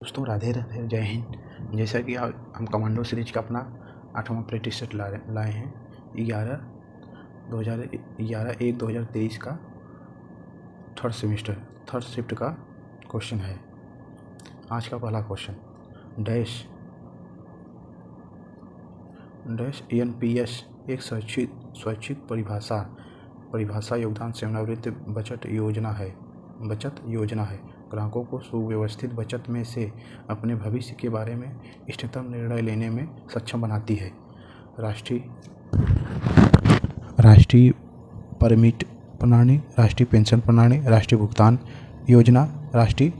दोस्तों राधे राधे, जय हिंद। जैसा कि हम कमांडो सीरीज का अपना 8वां प्रैक्टिस सेट लाए हैं 11/1/2023 का थर्ड शिफ्ट का क्वेश्चन है। आज का पहला क्वेश्चन, डैश एनपीएस एक स्वैच्छिक परिभाषा योगदान सेवानिवृत्ति बचत योजना है। ग्राहकों को सुव्यवस्थित बचत में से अपने भविष्य के बारे में इष्टतम निर्णय लेने में सक्षम बनाती है। राष्ट्रीय परमिट प्रणाली, राष्ट्रीय पेंशन प्रणाली, राष्ट्रीय भुगतान योजना, राष्ट्रीय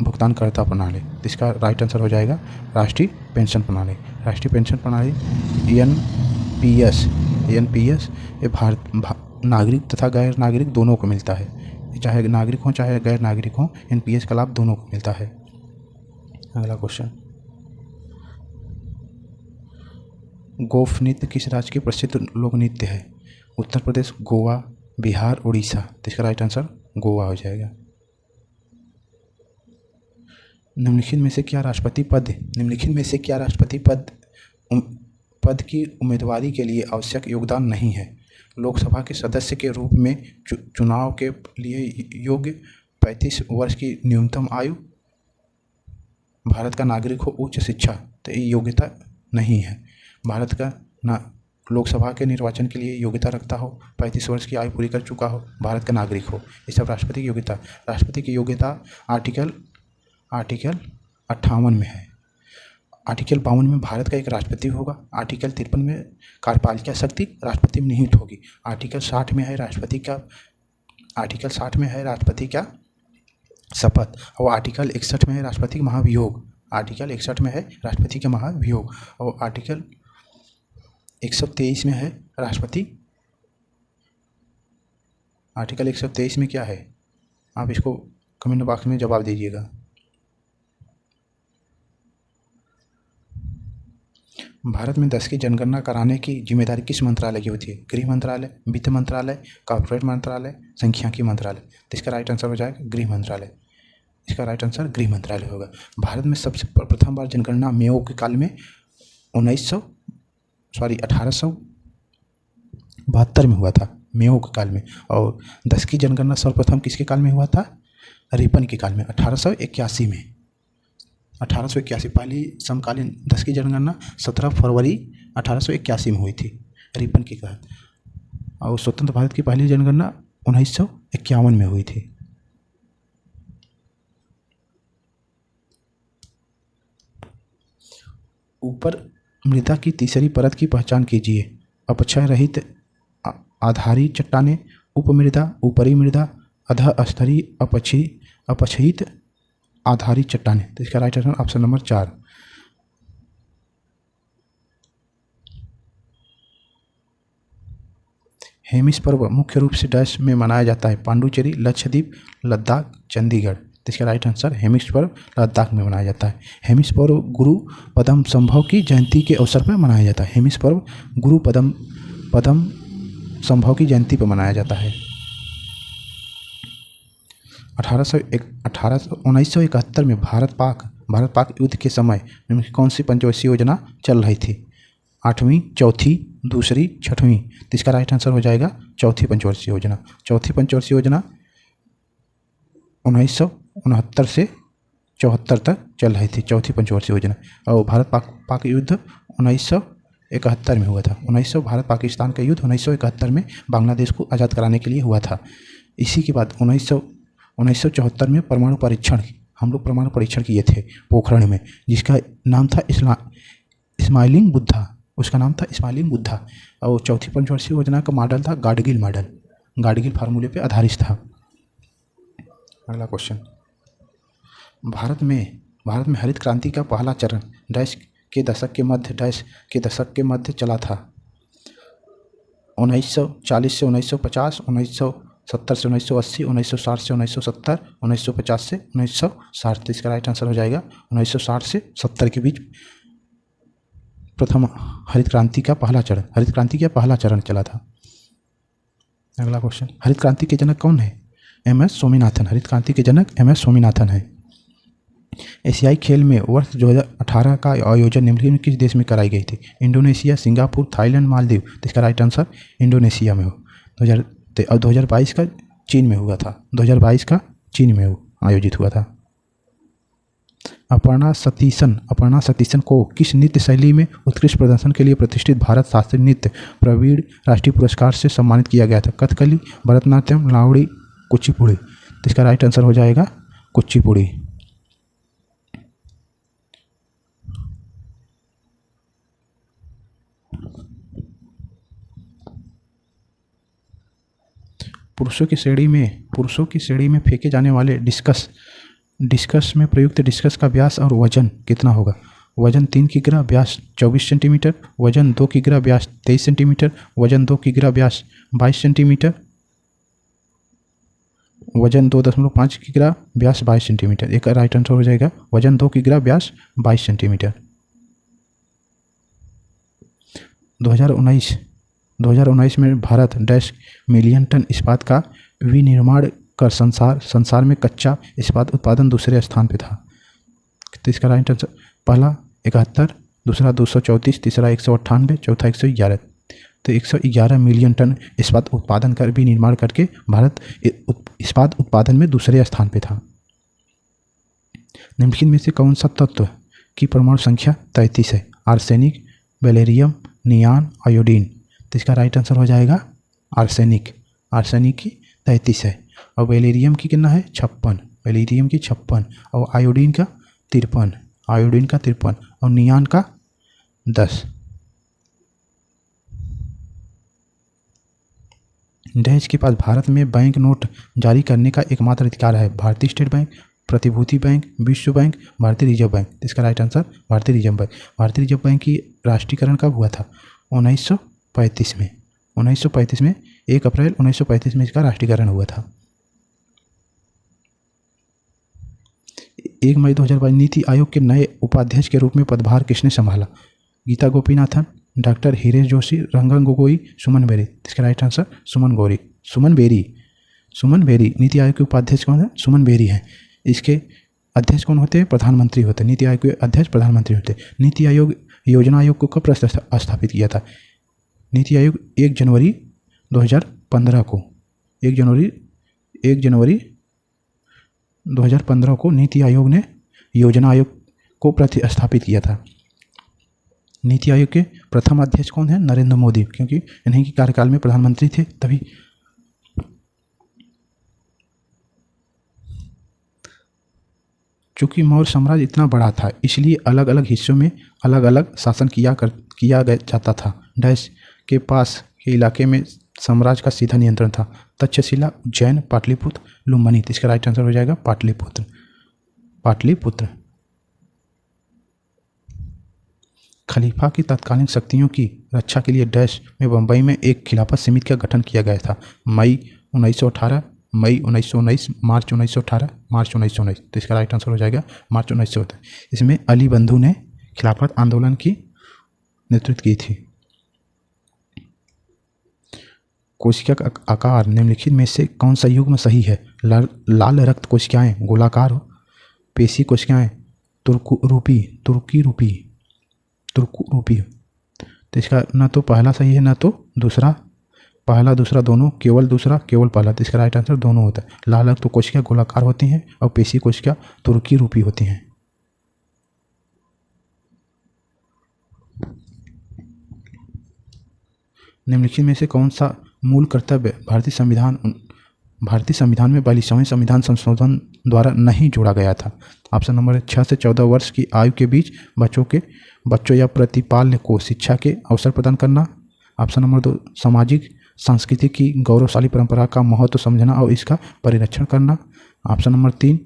भुगतानकर्ता प्रणाली। इसका राइट आंसर हो जाएगा राष्ट्रीय पेंशन प्रणाली। राष्ट्रीय पेंशन प्रणाली एनपीएस ये नागरिक तथा गैर नागरिक दोनों को मिलता है। चाहे नागरिक हो चाहे गैर नागरिक हो, एनपीएस का लाभ दोनों को मिलता है। अगला क्वेश्चन, गोफ नृत्य किस राज्य की प्रसिद्ध लोक नृत्य है? उत्तर प्रदेश, गोवा, बिहार, उड़ीसा। इसका राइट आंसर गोवा हो जाएगा। निम्नलिखित में से क्या राष्ट्रपति पद की उम्मीदवारी के लिए आवश्यक योग्यता नहीं है? लोकसभा के सदस्य के रूप में चुनाव के लिए योग्य, 35 वर्ष की न्यूनतम आयु, भारत का नागरिक हो, उच्च शिक्षा। तो ये योग्यता नहीं है। भारत का लोकसभा के निर्वाचन के लिए योग्यता रखता हो, 35 वर्ष की आयु पूरी कर चुका हो, भारत का नागरिक हो, ये सब राष्ट्रपति की योग्यता। राष्ट्रपति की योग्यता आर्टिकल 58 में है। आर्टिकल 52 में भारत का एक राष्ट्रपति होगा। आर्टिकल 53 में कार्यपालिका शक्ति राष्ट्रपति में निहित होगी। आर्टिकल 60 में है राष्ट्रपति का शपथ, और आर्टिकल 61 में है राष्ट्रपति का महाभियोग। आर्टिकल 61 में है राष्ट्रपति का महाभियोग, और आर्टिकल 123 में है राष्ट्रपति। आर्टिकल 123 में क्या है, आप इसको कमेंट बॉक्स में जवाब दीजिएगा। भारत में 10 की जनगणना कराने की जिम्मेदारी किस मंत्रालय की होती है? गृह मंत्रालय, वित्त मंत्रालय, कॉर्पोरेट मंत्रालय, सांख्यिकी मंत्रालय। तो इसका राइट आंसर हो जाएगा गृह मंत्रालय। इसका राइट आंसर गृह मंत्रालय होगा। भारत में सबसे प्रथम बार जनगणना मेयो के काल में 1872 में हुआ था, मेयो के काल में। और 10 की जनगणना सर्वप्रथम किसके काल में हुआ था? रिपन के काल में, 1881 में। 1881 पहली समकालीन 10 की जनगणना 17 फरवरी 1881 में हुई थी रिपन के तहत। और स्वतंत्र भारत की पहली जनगणना 1951 में हुई थी। ऊपर मृदा की तीसरी परत की पहचान कीजिए। अपक्षय रहित आधारी चट्टानें, उपमृदा, ऊपरी मृदा, अधः स्तरीय अपक्षयित आधारी चट्टानें। तो इसका right answer option number 4। Hemis पर्व मुख्य रूप से डैश में मनाया जाता है? पांडुचेरी, लक्षद्वीप, लद्दाख, चंडीगढ़। तो इसका राइट आंसर हेमिस पर्व लद्दाख में मनाया जाता है। हेमिस पर्व गुरु पदम संभव की जयंती के अवसर पर मनाया जाता है। हेमिस पर्व गुरु पदम संभव की जयंती पर मनाया जाता है। 1971 में भारत पाक युद्ध के समय कौन सी पंचवर्षीय योजना चल रही थी? 8वीं, चौथी, दूसरी, 6वीं। तो इसका राइट आंसर हो जाएगा चौथी पंचवर्षीय योजना। चौथी पंचवर्षीय योजना 1969 से 74 तक चल रही थी, चौथी पंचवर्षीय योजना। और भारत पाक युद्ध 1971 में हुआ था। भारत पाकिस्तान का युद्ध 1971 में बांग्लादेश को आज़ाद कराने के लिए हुआ था। इसी के बाद 1974 में परमाणु परीक्षण हम लोग परमाणु परीक्षण किए थे पोखरण में, जिसका नाम था स्माइलिंग बुद्धा। उसका नाम था स्माइलिंग बुद्धा। और चौथी पंचवर्षीय योजना का मॉडल था गाडगिल फार्मूले पे आधारित था। अगला क्वेश्चन, भारत में हरित क्रांति का पहला चरण डैश के दशक के मध्य चला था? 1940 से 1950, 1970 से 1980, 1960 से 1970, 1950 से 1960। इसका राइट आंसर हो जाएगा 1960 से 70 के बीच प्रथम हरित क्रांति का पहला चरण चला था। अगला क्वेश्चन, हरित क्रांति के जनक कौन है? M S Swaminathan. हरित क्रांति के जनक एम एस स्वामीनाथन है। एशियाई खेल में वर्ष 2018 का आयोजन निम्नलिखित में किस देश में कराई गई थी? Indonesia, Singapore, Thailand, Maldives. तो इसका राइट आंसर इंडोनेशिया में हो। 2022 का चीन में हुआ था। 2022 का चीन में आयोजित हुआ था। अपर्णा सतीशन को किस नृत्य शैली में उत्कृष्ट प्रदर्शन के लिए प्रतिष्ठित भारत शास्त्रीय नृत्य प्रवीण राष्ट्रीय पुरस्कार से सम्मानित किया गया था? कथकली, भरतनाट्यम, लावड़ी, कुचिपुड़ी। तो इसका राइट आंसर हो जाएगा कुचिपुड़ी। पुरुषों की श्रेणी में फेंके जाने वाले डिस्कस में प्रयुक्त डिस्कस का व्यास और वजन कितना होगा? वजन 3 किग्रा, व्यास 24 सेंटीमीटर। वजन 2 किग्रा, व्यास 23 सेंटीमीटर। वजन 2 किग्रा, व्यास 22 सेंटीमीटर। वजन 2.5 किग्रा, व्यास 22 सेंटीमीटर। एक राइट आंसर हो जाएगा वजन 2 किग्रा, व्यास 22 सेंटीमीटर। 2019 में भारत डैश मिलियन टन इस्पात का विनिर्माण कर संसार में कच्चा इस्पात उत्पादन दूसरे स्थान पे था। तो इसका राइट आंसर पहला 71, दूसरा 234, तीसरा 198, चौथा 111। तो 111 मिलियन टन इस्पात उत्पादन कर विनिर्माण करके भारत इस्पात उत्पादन में दूसरे स्थान पे था। निम्नलिखित में से कौन सा तत्व की परमाणु संख्या 33 है? आर्सेनिक, बेलेरियम, नियान, आयोडीन। तो इसका राइट आंसर हो जाएगा आर्सेनिक की 33 है। और बेलेरियम की कितना है? 56 और आयोडीन का 53 और नियान का 10। डैश के पास भारत में बैंक नोट जारी करने का एकमात्र अधिकार है? भारतीय स्टेट बैंक, प्रतिभूति बैंक, विश्व बैंक, भारतीय रिजर्व बैंक। इसका राइट आंसर भारतीय रिजर्व बैंक। भारतीय रिजर्व बैंक की राष्ट्रीयकरण कब हुआ था? 1935 में। 1 अप्रैल 1935 में इसका राष्ट्रीयकरण हुआ था। 1 मई 2022 नीति आयोग के नए उपाध्यक्ष के रूप में पदभार किसने संभाला? गीता गोपीनाथन, डॉक्टर हिरेश जोशी, रंगन गोगोई, सुमन बेरी। इसका राइट आंसर सुमन बेरी। नीति आयोग के उपाध्यक्ष कौन है? सुमन बेरी हैं। इसके अध्यक्ष कौन होते हैं? प्रधानमंत्री होते हैं। नीति आयोग के अध्यक्ष प्रधानमंत्री होते हैं। नीति आयोग योजना आयोग को कब स्थापित किया था? नीति आयोग 1 जनवरी 2015 को 1 जनवरी 2015 को नीति आयोग ने योजना आयोग को प्रतिस्थापित किया था। नीति आयोग के प्रथम अध्यक्ष कौन है? नरेंद्र मोदी, क्योंकि इन्हीं के कार्यकाल में प्रधानमंत्री थे तभी। चूँकि मौर्य साम्राज्य इतना बड़ा था इसलिए अलग अलग हिस्सों में अलग अलग शासन किया जाता था। डैश के पास के इलाके में साम्राज्य का सीधा नियंत्रण था? तक्षशिला, उज्जैन, पाटलिपुत्र, लुम्बिनी। इसका राइट आंसर हो जाएगा पाटलिपुत्र। खलीफा की तत्कालीन शक्तियों की रक्षा के लिए डैश में बम्बई में एक खिलाफत समिति का गठन किया गया था? मई 1918, मई 1919, मार्च 1918, मार्च 1919। तो इसका राइट आंसर हो जाएगा मार्च 1918। इसमें अली बंधु ने खिलाफत आंदोलन की नेतृत्व की थी। कोशिका का आकार निम्नलिखित में से कौन सा युग्म सही है? लाल रक्त कोशिकाएं गोलाकार हो, पेशी कोशिकाएं तुर्की रूपी। तो इसका ना तो पहला सही है ना तो दूसरा। पहला दूसरा दोनों, केवल दूसरा केवल पहला। तो इसका राइट आंसर दोनों होता है। लाल रक्त कोशिका गोलाकार होती हैं और पेशी कोशिका तुर्की रूपी होती हैं। निम्नलिखित में से कौन सा मूल कर्तव्य भारतीय संविधान में 42वें संविधान संशोधन द्वारा नहीं जोड़ा गया था? ऑप्शन नंबर 6 से 14 वर्ष की आयु के बीच बच्चों या प्रतिपाल्य को शिक्षा के अवसर प्रदान करना। ऑप्शन नंबर 2 सामाजिक संस्कृति की गौरवशाली परंपरा का महत्व समझना और इसका परिरक्षण करना। ऑप्शन नंबर 3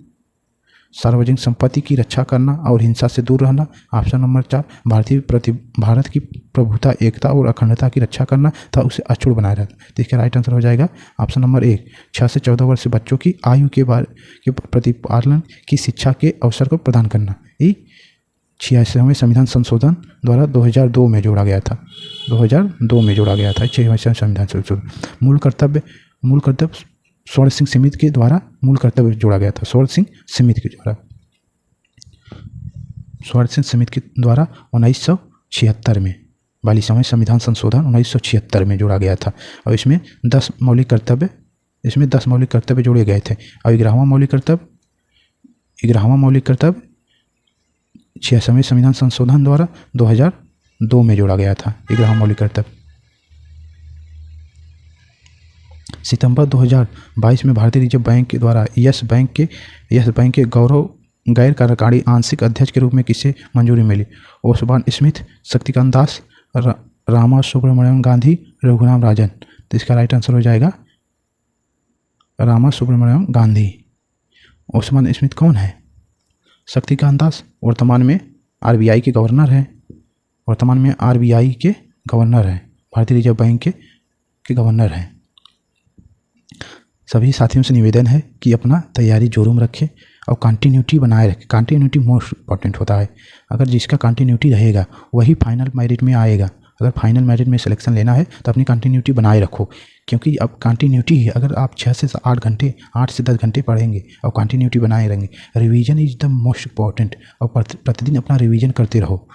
सार्वजनिक संपत्ति की रक्षा करना और हिंसा से दूर रहना। ऑप्शन नंबर 4 भारत की प्रभुता, एकता और अखंडता की रक्षा करना तथा उसे अक्षुण्ण बनाए रखना। तो इसका राइट आंसर हो जाएगा ऑप्शन नंबर 1 6 से 14 वर्ष से बच्चों की आयु के प्रतिपालन की शिक्षा के अवसर को प्रदान करना। ये 86वें संविधान संशोधन द्वारा 2002 में जोड़ा गया था। 6वें संविधान संशोधन। मूल कर्तव्य स्वर्ण सिंह समिति के द्वारा मूल कर्तव्य जोड़ा गया था। स्वर्ण सिंह समिति के द्वारा। स्वरसेन समिति के द्वारा 1976 में 42वां संविधान संशोधन 1976 में जोड़ा गया था। और इसमें 10 मौलिक कर्तव्य जोड़े गए थे। और 11वां मौलिक कर्तव्य 66वें संविधान संशोधन द्वारा 2002 में जोड़ा गया था। 11वां मौलिक कर्तव्य। सितंबर 2022 में भारतीय रिजर्व बैंक के द्वारा यस बैंक के गैर कार्यकारी आंशिक अध्यक्ष के रूप में किसे मंजूरी मिली? ओसवान स्मिथ, शक्तिकांत दास, रामा सुब्रमण्यम गांधी, रघुराम राजन। तो इसका राइट आंसर हो जाएगा रामा सुब्रमण्यम गांधी। ओसवान स्मिथ कौन है? शक्तिकांत दास वर्तमान में आरबीआई के गवर्नर हैं। भारतीय रिजर्व बैंक के गवर्नर हैं। सभी साथियों से निवेदन है कि अपना तैयारी जोरों में रखें और कंटिन्यूटी बनाए रखें। कंटिन्यूटी मोस्ट इम्पॉर्टेंट होता है। अगर जिसका कंटिन्यूटी रहेगा वही फाइनल मेरिट में आएगा। अगर फाइनल मेरिट में सिलेक्शन लेना है तो अपनी कंटिन्यूटी बनाए रखो, क्योंकि अब कंटिन्यूटी है। अगर आप 6 से 8 घंटे 8 से 10 घंटे पढ़ेंगे और कंटिन्यूटी बनाए रहेंगे, revision is the most important. और प्रतिदिन अपना रिवीजन करते रहो।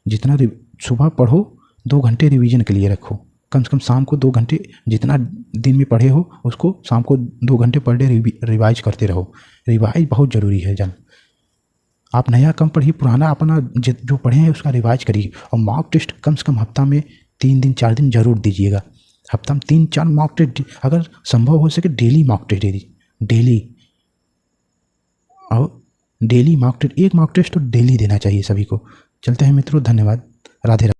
जितना सुबह पढ़ो 2 घंटे रिवीजन के लिए रखो। कम से कम शाम को 2 घंटे, जितना दिन में पढ़े हो उसको शाम को 2 घंटे पर डे रिवाइज करते रहो। रिवाइज बहुत ज़रूरी है जन। आप नया कम पढ़िए, पुराना अपना जो पढ़े हैं उसका रिवाइज करिए। और मॉक टेस्ट कम से कम हफ्ता में 3 दिन 4 दिन जरूर दीजिएगा। हफ्ता में 3-4 मॉक टेस्ट, अगर संभव हो सके डेली मॉक टेस्ट दे दीजिए। डेली मॉक टेस्ट, एक मॉक टेस्ट तो डेली देना चाहिए सभी को। चलते हैं मित्रों, धन्यवाद। राधे राधे।